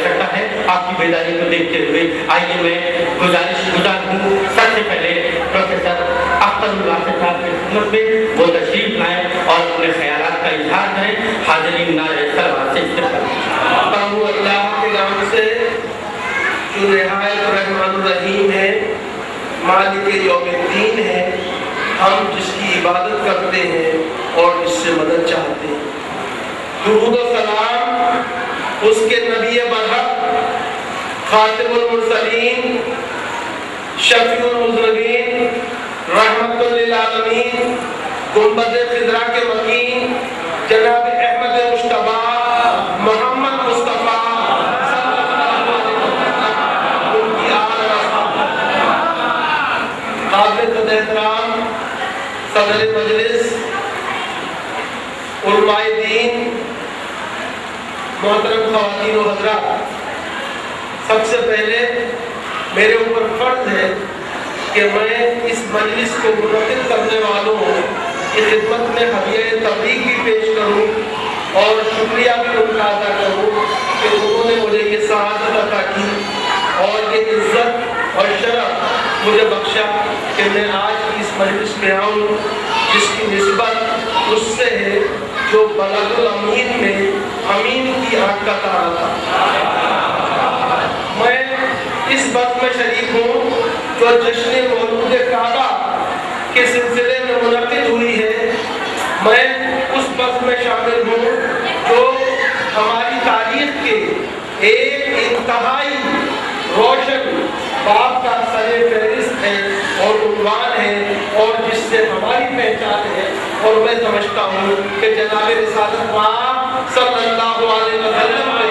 سکتا ہے آپ کی بیداری کو دیکھتے ہوئے آئیے میں گزارش ہوں سب سے پہلے پروفیسر اختر اللہ صاحب کی خدمت میں وہ تشریف لائیں اور اپنے خیالات کا اظہار کریں. حاضرین نعرہ سلوات سے استقبال. اللہ کے نام سے جو نہایت رحمان الرحیم ہے، مالک یوم الدین ہے، ہم جس کی عبادت کرتے ہیں اور جس سے مدد چاہتے ہیں. درود و سلام اس کے نبی برحق خاتم المرسلین شفیع المذنبین رحمت للعالمین گنبد خضرا کے مکین جناب احمد مجتبی محمد مصطفیٰ ان کی آل قابل قدر احترام صدر مجلس علماء دین محترم خواتین و حضرات، سب سے پہلے میرے اوپر فرض ہے کہ میں اس مجلس کو منعقد کرنے والوں کی خدمت میں ہدیہ تبریک بھی پیش کروں اور شکریہ بھی ان کا ادا کروں کہ انہوں نے مجھے یہ سعادت عطا کی اور یہ عزت اور شرف مجھے بخشا کہ میں آج کی اس مجلس میں آؤں جس کی نسبت اس سے ہے جو بلد الامین میں امین کی آنکھ کا تارا تھا. میں اس بات میں شریک ہوں جو جشن مولود کعبہ کے سلسلے میں منعقد ہوئی ہے. میں اس بات میں شامل ہوں جو ہماری تاریخ کے ایک انتہائی روشن باب کا سر فہرست ہے اور عنوان ہے اور جس سے ہماری پہچان ہے. اور میں سمجھتا ہوں کہ جناب رسالت پاک صلی اللہ علیہ وسلم نے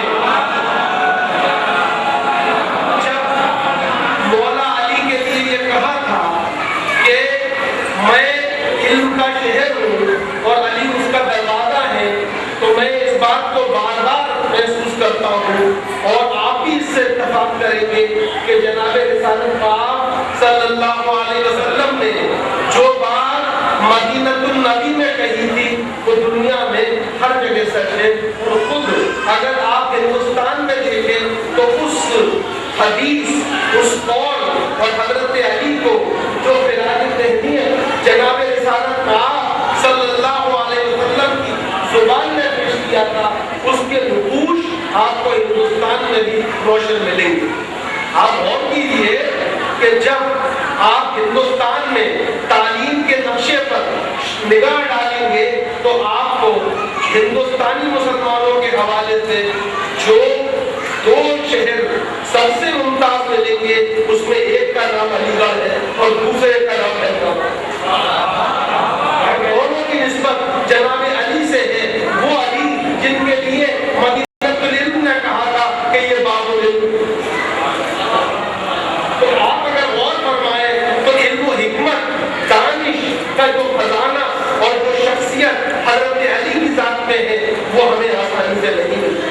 جب مولا علی کے لیے یہ کہا تھا کہ میں علم کا شہر ہوں اور علی اس کا دروازہ ہے، تو میں اس بات کو بار بار محسوس کرتا ہوں اور آپ بھی اس سے اتفاق کریں گے کہ جناب رسالت پاک صلی اللہ علیہ وسلم نے جو بات مدینہ النبی میں کہی تھی وہ دنیا میں ہر جگہ سچ ہے. اور خود اگر آپ ہندوستان میں دیکھیں تو اس حدیث، اس قول اور حضرت علی کو جو فراق تہنیت جناب رسالت پاک صلی اللہ علیہ وسلم کی زبان میں پیش کیا تھا، اس کے نقوش آپ کو ہندوستان میں بھی روشن ملیں گے. آپ غور کیجیے کہ جب آپ ہندوستان میں تعلیم کے نقشے پر نگاہ ڈالیں گے تو آپ کو ہندوستانی مسلمانوں کے حوالے سے جو دو شہر سب سے ممتاز ملیں گے اس میں ایک کا نام علی گڑھ ہے اور دوسرے کا نام حیدرآباد ہے. دونوں کی نسبت جناب علی سے ہے، وہ علی جن کے لیے مدینہ العلم نے کہا تھا کہ یہ باب العلم. تو آپ اگر غور فرمائیں تو علم و حکمت، دانش کا جو خزانہ اور جو شخصیت حضرت علی کی ذات میں ہے وہ ہمیں آسانی سے نہیں ملتی.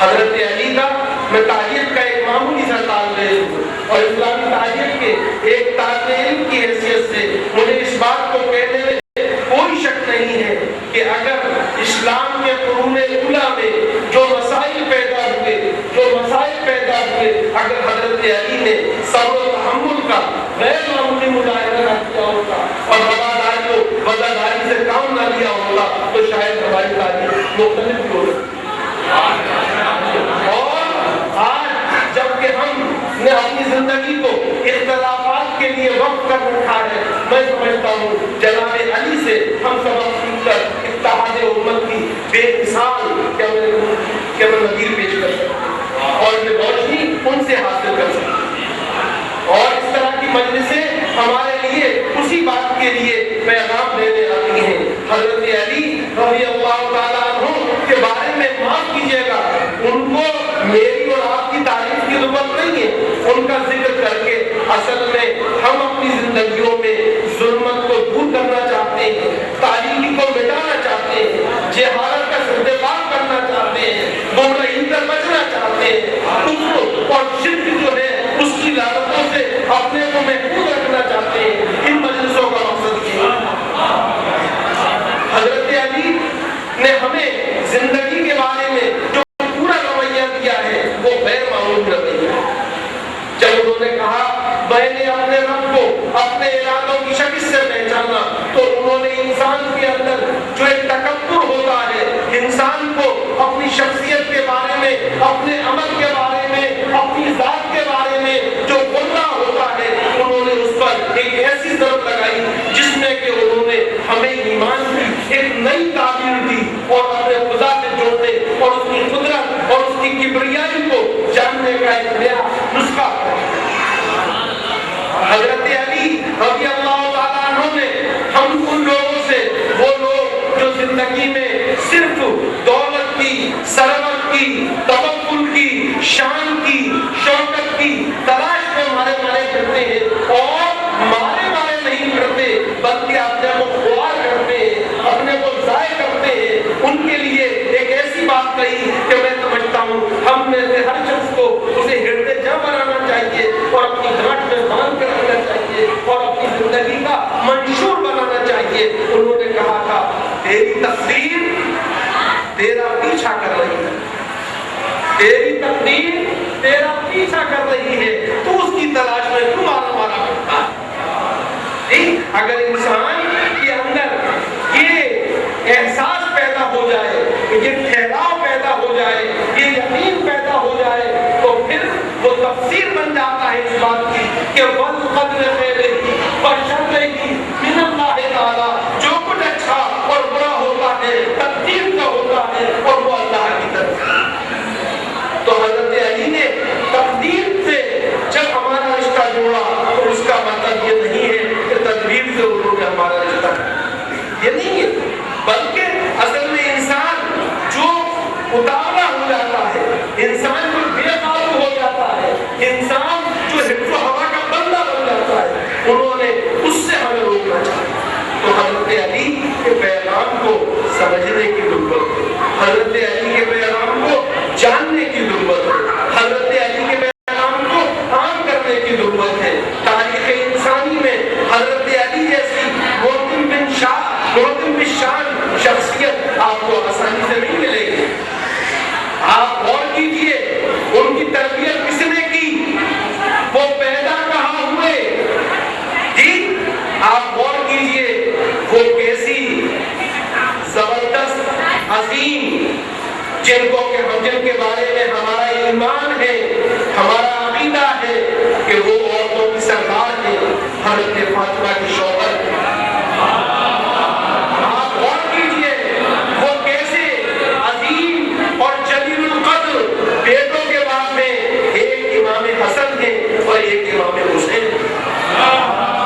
حضرت علی کا میں تاریخ کا ایک معمولی سا طالب علم ہوں اور اسلامی تاریخ کے ایک طالب علم کی حیثیت سے مجھے اس بات کو کہنے میں کوئی شک نہیں ہے کہ اگر اسلام کے قرون اولیٰ میں جو مسائل پیدا ہوئے اگر حضرت علی نے صبر و تحمل کا غیر معمولی مظاہرہ نہ کیا ہوتا اور وفاداری سے کام نہ لیا ہوتا تو شاید ہماری تاریخ مختلف ہو سکتی. اور آج جب کہ ہم نے اپنی زندگی کو اختلافات کے لیے وقف کر رکھا ہے، میں سمجھتا ہوں جناب علی سے ہم سبق سیکھ کر اتحاد امت کی بے مثال کہ میں نظیر پیش کر سکتے اور یہ روشنی ان سے حاصل کر سکتے. اور اس طرح کی مجلسیں ہمارے لیے اسی بات کے لیے پیغام دینے آتی ہیں. حضرت علی رضی اللہ تعالیٰ عنہ کے بارے میں معاف کیجیے گا، ان کو میری اور آپ کی تعریف کی ضرورت نہیں ہے. ان کا ذکر کر کے اصل میں ہم اپنی زندگیوں میں ظلمت کو دور کرنا چاہتے ہیں، تاریکی کو مٹانا چاہتے ہیں، جہالت کا سردباغ کرنا چاہتے ہیں، گمراہی سے بچنا چاہتے ہیں، کفر اور شرک جو ہے اس کی لعنتوں سے اپنے کو محفوظ رکھنا چاہتے ہیں. ان مجلسوں کا مقصد یہ ہے. حضرت علی نے ہمیں زندگی کے بارے میں جو پورا رویہ دیا ہے وہ اپنے ارادوں کی شکل سے پہچانا، تو انہوں نے انسان کے اندر جو ایک تکبر ہوتا ہے، انسان کو اپنی شخصیت کے بارے میں، اپنے عمل کے بارے میں، اپنی ذات کے بارے میں جو گمراہ ہوتا ہے، انہوں نے اس پر ایک ایسی ضرب لگائی جس میں کہ انہوں نے ہمیں ایمان کی ایک نئی تعبیر دی اور اپنے خدا سے جوڑنے اور اس کی قدرت اور اس کی کبریائی کو جاننے کا ایک نیا نسخہ حضرت علی رضی اللہ تعالیٰ عنہ نے ہم ان لوگوں سے، وہ لوگ جو زندگی میں صرف دولت کی، ثروت کی، توکل کی، شان کی، شوکت کی تلاش میں مارے کرتے ہیں اور مارے نہیں کرتے، بلکہ اپنے کو خوار کرتے ہیں، اپنے کو ضائع کرتے ہیں، ان کے لیے ایک ایسی بات کہی کہ میں سمجھتا ہوں ہم میں سے ہر شخص کو اسے ہردے جمع بنانا چاہیے اور اپنی گھاٹ میں باندھ کر رکھنا چاہیے اور اپنی زندگی کا منشور بنانا چاہیے۔ انہوں نے کہا تھا تیری تقدیر تیرا پیچھا کر رہی ہے، تیری تقدیر تیرا پیچھا کر رہی ہے، تو اس کی تلاش میں کیوں مارا کرتا ہے؟ اگر انسان کے اندر یہ احساس پیدا ہو جائے، یہ ٹھہراؤ پیدا ہو جائے، یہ یقین پیدا ہو جائے، تو پھر وہ تفسیر بن جاتا ہے اس بات کی کہ وَالْقَدْرِ خَيْرِهِ وَشَرِّهِ مِنَ اللَّهِ تَعَالَىٰ، جو کچھ اچھا اور برا ہوتا ہے تقدیر کا ہوتا ہے اور وہ اللہ کی طرف ہے۔ تو حضرت علی نے تقدیر سے جب ہمارا رشتہ جوڑا تو اس کا مطلب یہ نہیں ہے کہ تدبیر سے انہوں نے ہمارا رشتہ، یہ نہیں ہے، بلکہ اصل میں انسان جو اتاولا ہو جاتا ہے، انسان جو بے قابو ہو جاتا ہے، انسان جو حفظ و ہوا کا بندہ بن جاتا ہے، انہوں نے اس سے ہمیں روکنا چاہیے۔ تو حضرت علی کے پیغام کو سمجھنے کی ضرورت ہے، حضرت علی کے پیغام کو جاننے کی ضرورت ہے، حضرت علی کے پیغام کو عام کرنے کی ضرورت ہے۔ تاریخ انسانی میں حضرت علی جیسی محتم بن شان شخصیت آپ کو آسانی سے نہیں ملے گی۔ آپ غور کیجئے ان کی تربیت کس نے کی، وہ پیدا کہاں ہوئے، جی آپ غور کیجئے وہ کیسی زبردست عظیم جن کے بارے میں ہمارا ایمان ہے، ہمارا عقیدہ ہے کہ وہ عورتوں کی سردار ہے، حضرت فاطمہ کی شوہر۔ آپ غور کیجئے وہ کیسے عظیم اور جلیل القدر بیٹوں کے بعد میں ایک امام حسن ہے اور ایک امام حسین،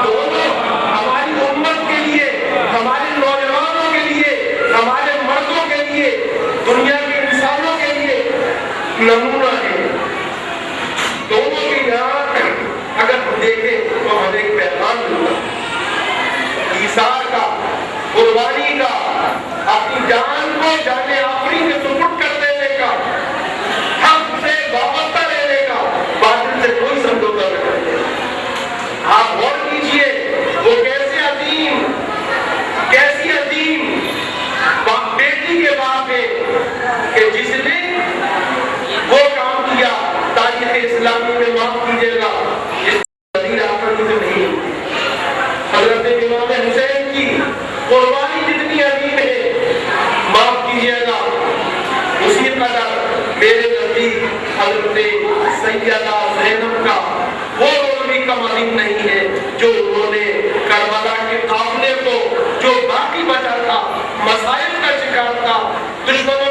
دونوں ہماری امت کے لیے، ہمارے نوجوانوں کے لیے، ہمارے مردوں کے لیے، دنیا کے انسانوں کے لیے نمونہ ہے۔ دونوں کی یہاں اگر ہم دیکھیں تو ہمیں ایک پیغام ملتا ہے ایثار کا، قربانی کا، اپنی جان کو جان آفری میں سپرد کر دینے کا، حق سے وابستہ رہنے کا، باطل سے کوئی سمجھوتا نہ کرنے۔ آپ غور کیجئے وہ کیسے عظیم، کیسی عظیم بیٹی کے باپ ہے کہ جس نے وہ کام کیا تاریخ اسلامی میں، معاف کیجیے گا، نہیں، حضرت امام حسین کی قربانی جتنی عظیم ہے، معاف کیجیے گا، اسی قدر میرے نزدیک حضرت سیدہ زینب کا وہ رول بھی کم عظیم نہیں ہے جو انہوں نے کربلا کے قافلے کو جو باقی بچا تھا، مسائل کا شکار تھا، دشمن